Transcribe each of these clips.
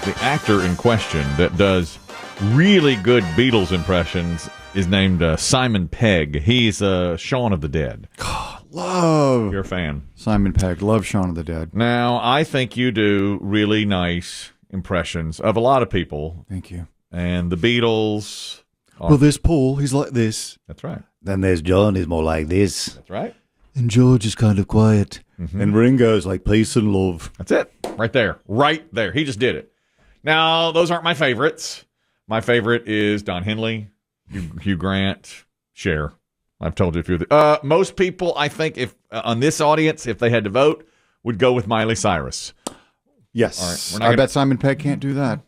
the actor in question that does really good Beatles impressions is named Simon Pegg. He's Shaun of the Dead. Love. You're a fan. Simon Pegg. Love Shaun of the Dead. Now, I think you do really nice impressions of a lot of people. Thank you. And the Beatles. Well, there's Paul. He's like this. That's right. Then there's John. He's more like this. That's right. And George is kind of quiet. Mm-hmm. And Ringo's like peace and love. That's it. Right there. Right there. He just did it. Now, those aren't my favorites. My favorite is Don Henley, Hugh Grant, Cher. I've told you a few of the... most people, I think, if on this audience, if they had to vote, would go with Miley Cyrus. Yes. All right, I bet Simon Pegg can't do that.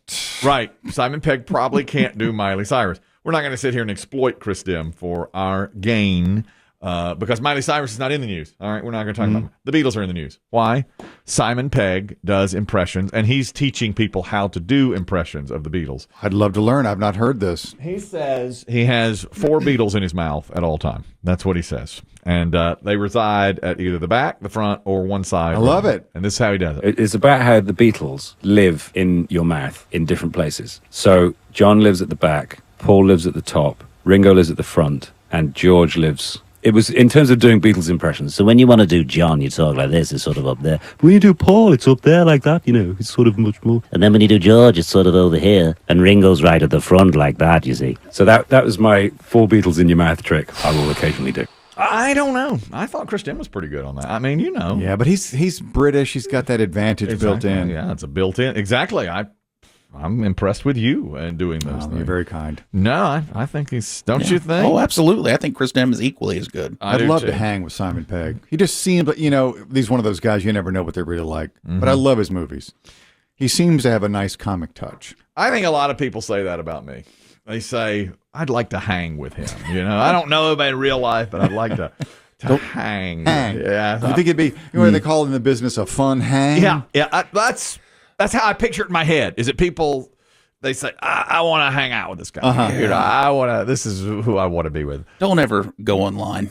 Right. Simon Pegg probably can't do Miley Cyrus. We're not going to sit here and exploit Chris Demm for our gain because Miley Cyrus is not in the news. All right, we're not going to talk about the Beatles are in the news. Why? Simon Pegg does impressions, and he's teaching people how to do impressions of the Beatles. I'd love to learn. I've not heard this. He says he has 4 Beatles in his mouth at all time. That's what he says. And they reside at either the back, the front, or one side. I love it. And this is how he does it. It's about how the Beatles live in your mouth in different places. So John lives at the back, Paul lives at the top, Ringo lives at the front, and George lives... It was in terms of doing Beatles impressions. So when you want to do John, you talk like this, it's sort of up there. But when you do Paul, it's up there like that, you know. It's sort of much more. And then when you do George, it's sort of over here. And Ringo's right at the front like that, you see. So that was my 4 Beatles in your mouth trick I will occasionally do. I don't know. I thought Chris Demm was pretty good on that. I mean, you know. Yeah, but he's British. He's got that advantage built in. Yeah, it's a built-in. Exactly. I'm impressed with you and doing those things. You're very kind. No, I think he's... Don't you think? Oh, absolutely. I think Chris Demm is equally as good. I'd love to hang with Simon Pegg. He just seems, but he's one of those guys you never know what they're really like. But I love his movies. He seems to have a nice comic touch. I think a lot of people say that about me. They say, I'd like to hang with him. I don't know about in real life, but I'd like to hang. Yeah. I think it'd be, what they call in the business a fun hang? Yeah. That's how I picture it in my head. Is it people? They say I want to hang out with this guy. I want to. This is who I want to be with. Don't ever go online.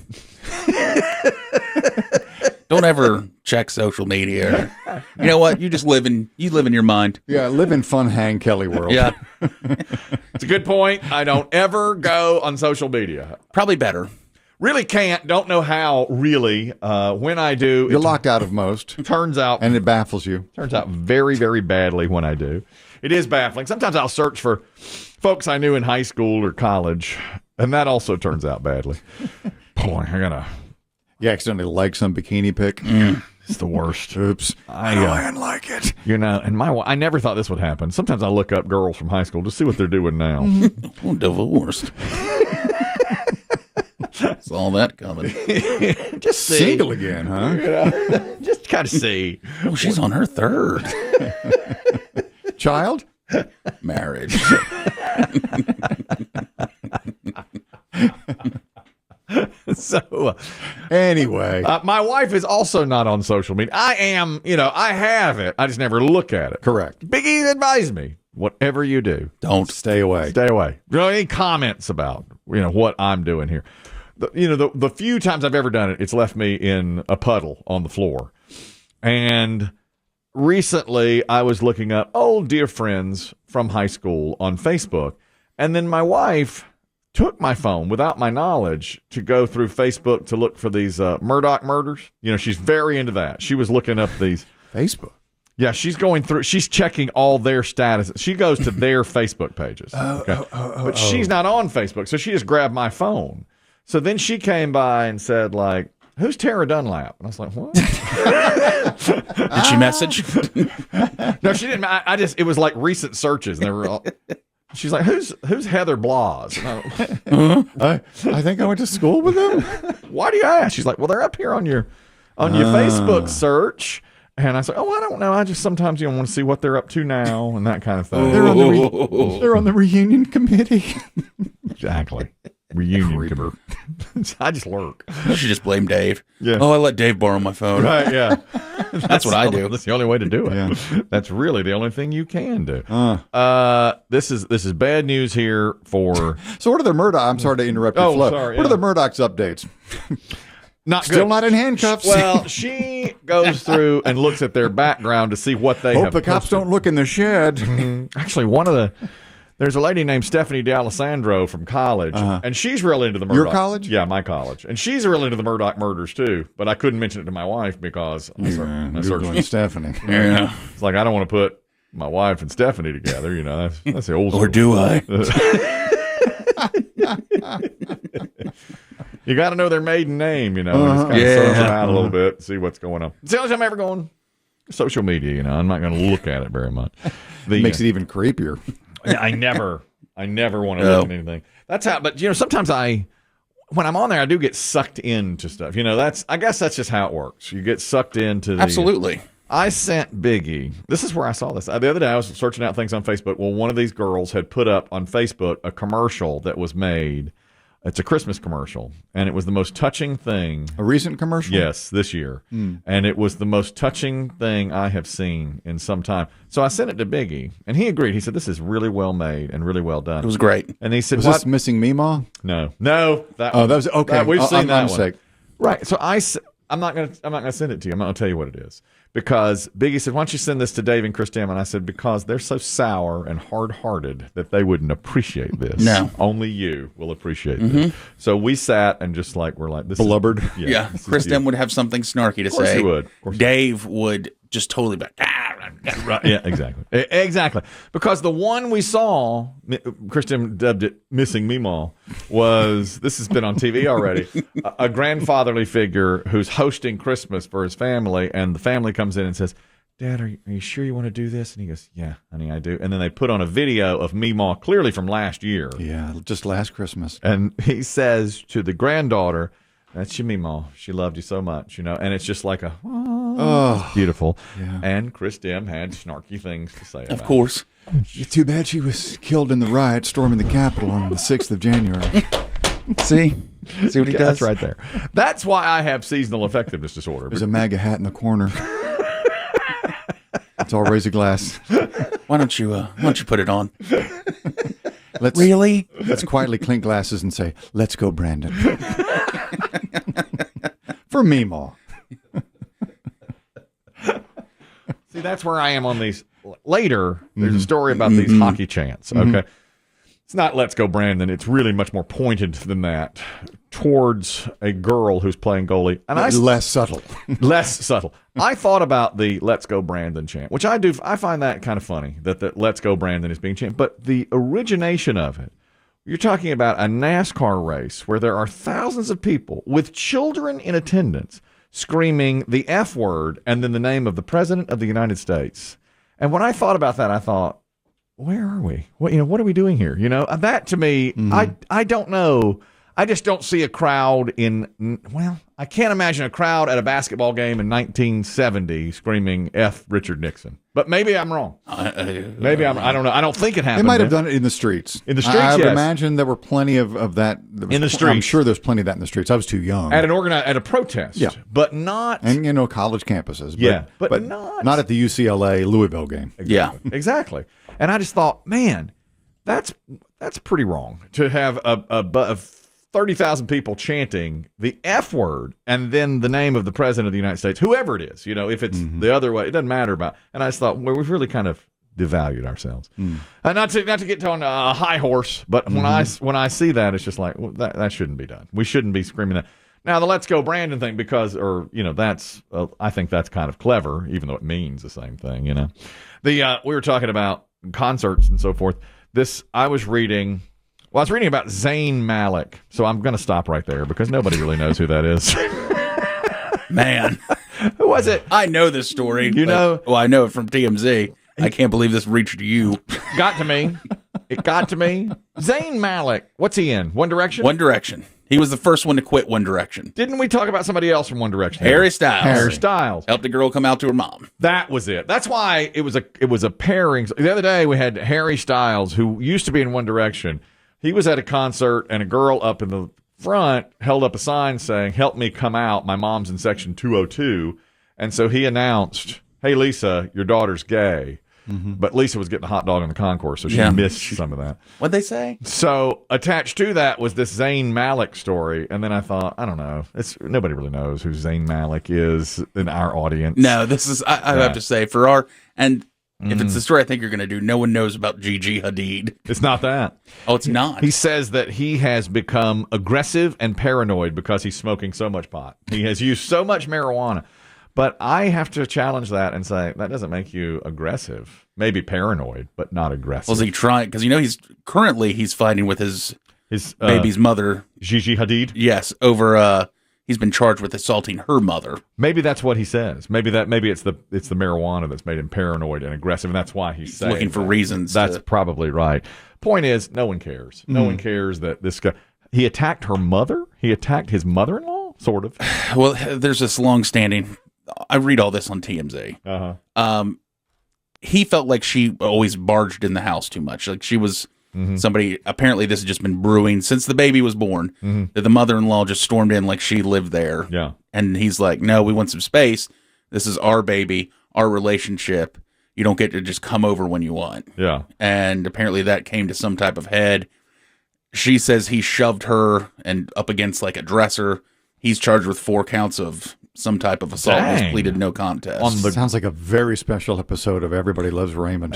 Don't ever check social media. You know what? You live in your mind. Yeah, live in fun hang Kelly world. Yeah, it's a good point. I don't ever go on social media. Probably better. Really can't. Don't know how. Really, when I do, you're locked out of most. Turns out, and it baffles you. Turns out very, very badly when I do. It is baffling. Sometimes I'll search for folks I knew in high school or college, and that also turns out badly. Boy, I gotta. You accidentally like some bikini pic. It's the worst. Oops. I didn't like it. And I never thought this would happen. Sometimes I look up girls from high school to see what they're doing now. I'm divorced. Saw that coming. Just see. Single again, huh? Just kind of see. Oh, she's on her 3rd. Child? Marriage. So, anyway. My wife is also not on social media. I am, I have it. I just never look at it. Correct. Biggie advised me. Whatever you do, don't stay away. Stay away. Any comments about what I'm doing here? The few times I've ever done it, it's left me in a puddle on the floor. And recently, I was looking up old dear friends from high school on Facebook, and then my wife took my phone without my knowledge to go through Facebook to look for these Murdoch murders. She's very into that. She was looking up these Facebook. Yeah, she's going through. She's checking all their status. She goes to their Facebook pages. But she's not on Facebook, so she just grabbed my phone. So then she came by and said, like, "Who's Tara Dunlap?" And I was like, "What?" Did she message? No, she didn't. It was like recent searches, and they were all. She's like, "Who's Heather Blas?" I think I went to school with them. Why do you ask? She's like, "Well, they're up here on your Facebook search." And I said, "Oh, I don't know. I just sometimes want to see what they're up to now and that kind of thing." They're on the reunion committee. Exactly. Reunion committee. I just lurk. You should just blame Dave. Yeah. Oh, I let Dave borrow my phone. Right, yeah. That's what I do. That's the only way to do it. Yeah. That's really the only thing you can do. This is bad news here for... So what are the Murdoch... I'm sorry to interrupt your flow. Sorry, What are the Murdoch's updates? Not Still good. not in handcuffs. Well, she goes through and looks at their background to see what they hope have the cops posted. don't look in the shed. Actually, there's a lady named Stephanie D'Alessandro from college, and she's real into the Murdoch. Your college? Yeah, my college. And she's real into the Murdoch murders, too. But I couldn't mention it to my wife because I searched. Googling Stephanie. Yeah. It's like, I don't want to put my wife and Stephanie together. You know, that's the old Or do I? You got to know their maiden name, you know, and just kind of search them out a little bit, see what's going on. It's the only time I'm ever going social media, you know. I'm not going to look at it very much. Makes it even creepier. I never want to look at anything. That's how, but, you know, sometimes when I'm on there, I do get sucked into stuff. You know, I guess that's just how it works. You get sucked into the. Absolutely. I sent Biggie. This is where I saw this. The other day, I was searching out things on Facebook. Well, one of these girls had put up on Facebook a commercial that was made. It's a Christmas commercial, and it was the most touching thing. A recent commercial? Yes, this year. And it was the most touching thing I have seen in some time. So I sent it to Biggie, and he agreed. He said, this is really well made and really well done. It was great. And he said, Was what? this Missing Meemaw? No. That was okay. we've seen that one. Sake. Right. So I'm not gonna send it to you. I'm not gonna tell you what it is, because Biggie said, "Why don't you send this to Dave and Chris Demm?" And I said, "Because they're so sour and hard-hearted that they wouldn't appreciate this. No. Only you will appreciate this." So we sat and just like we're like this Blubbered. Yeah. this is Chris you. Demm would have something snarky to Of course say. he would. Of course he Dave would just totally be like, Right. Yeah, exactly. Exactly. Because the one we saw, Christian dubbed it Missing Meemaw, this has been on TV already, a grandfatherly figure who's hosting Christmas for his family, and the family comes in and says, "Dad, are you sure you want to do this?" And he goes, "Yeah, honey, I do." And then they put on a video of Meemaw, clearly from last year. Yeah, just last Christmas. And he says to the granddaughter, "That's your Meemaw. She loved you so much," you know. And it's just like beautiful. Yeah. And Chris Demm had snarky things to say about of course. It's too bad she was killed in the riot storming the Capitol on the 6th of January. See what he it. does? That's right there. That's why I have seasonal effectiveness disorder. There's a MAGA hat in the corner. It's all raise a glass. Why don't you put it on? Let's Really? Let's quietly clink glasses and say, "Let's go, Brandon." For Meemaw. See, that's where I am on these. Later, there's a story about these hockey chants. Okay. It's not "Let's go, Brandon." It's really much more pointed than that towards a girl who's playing goalie. And Less subtle. less subtle. I thought about the "Let's go, Brandon" chant, which I do. I find that kind of funny that the "Let's go, Brandon" is being chanted. But the origination of it, you're talking about a NASCAR race where there are thousands of people with children in attendance screaming the F word and then the name of the President of the United States. And when I thought about that, I thought, where are we? What are we doing here? You know, that to me, I don't know. I just don't see a crowd I can't imagine a crowd at a basketball game in 1970 screaming F Richard Nixon. But maybe I'm wrong. I don't know. I don't think it happened. They might have then. done it in the streets. In the streets, I would yes. imagine there were plenty of that. In the streets. I'm sure there's plenty of that in the streets. I was too young. At a protest. Yeah. But not. And, college campuses. But not. Not at the UCLA Louisville game. Yeah. Exactly. And I just thought, man, that's pretty wrong to have a 30,000 people chanting the F word and then the name of the President of the United States, whoever it is, if it's the other way, it doesn't matter about. And I just thought, well, we've really kind of devalued ourselves. Not to get on a high horse, but when I see that, it's just like, well, that shouldn't be done. We shouldn't be screaming that. Now the "Let's go, Brandon" thing, that's I think that's kind of clever, even though it means the same thing. We were talking about concerts and so forth. I was reading about Zayn Malik, so I'm going to stop right there because nobody really knows who that is. Man. Who was it? I know this story. You know? Well, I know it from TMZ. I can't believe this reached you. Got to me. It got to me. Zayn Malik. What's he in? One Direction? One Direction. He was the first one to quit One Direction. Didn't we talk about somebody else from One Direction? Harry Styles. Harry Styles. Helped a girl come out to her mom. That was it. That's why it was a pairing. The other day we had Harry Styles, who used to be in One Direction. He was at a concert, and a girl up in the front held up a sign saying, "Help me come out. My mom's in section 202." And so he announced, "Hey, Lisa, your daughter's gay." But Lisa was getting a hot dog on the concourse, so she missed some of that. What'd they say? So attached to that was this Zayn Malik story, and then I thought, I don't know, nobody really knows who Zayn Malik is in our audience. No, this is I have to say for our and. If it's the story I think you're going to do, no one knows about Gigi Hadid. It's not that. Oh, it's not. He says that he has become aggressive and paranoid because he's smoking so much pot. He has used so much marijuana. But I have to challenge that and say, that doesn't make you aggressive. Maybe paranoid, but not aggressive. Was he trying? Because he's fighting with his baby's mother. Gigi Hadid? Yes, over he's been charged with assaulting her mother. Maybe that's what he says. Maybe it's the marijuana that's made him paranoid and aggressive, and that's why he's saying looking for reasons. That's probably right. Point is, no one cares. No one cares that this guy he attacked her mother. He attacked his mother-in-law, sort of. Well, there's this long-standing. I read all this on TMZ. He felt like she always barged in the house too much. Like she was. Somebody, apparently this has just been brewing since the baby was born, that the mother-in-law just stormed in like she lived there. Yeah. And he's like, no, we want some space. This is our baby, our relationship. You don't get to just come over when you want. Yeah. And apparently that came to some type of head. She says he shoved her and up against like a dresser. He's charged with 4 counts of some type of assault. He's pleaded no contest. Sounds like a very special episode of Everybody Loves Raymond.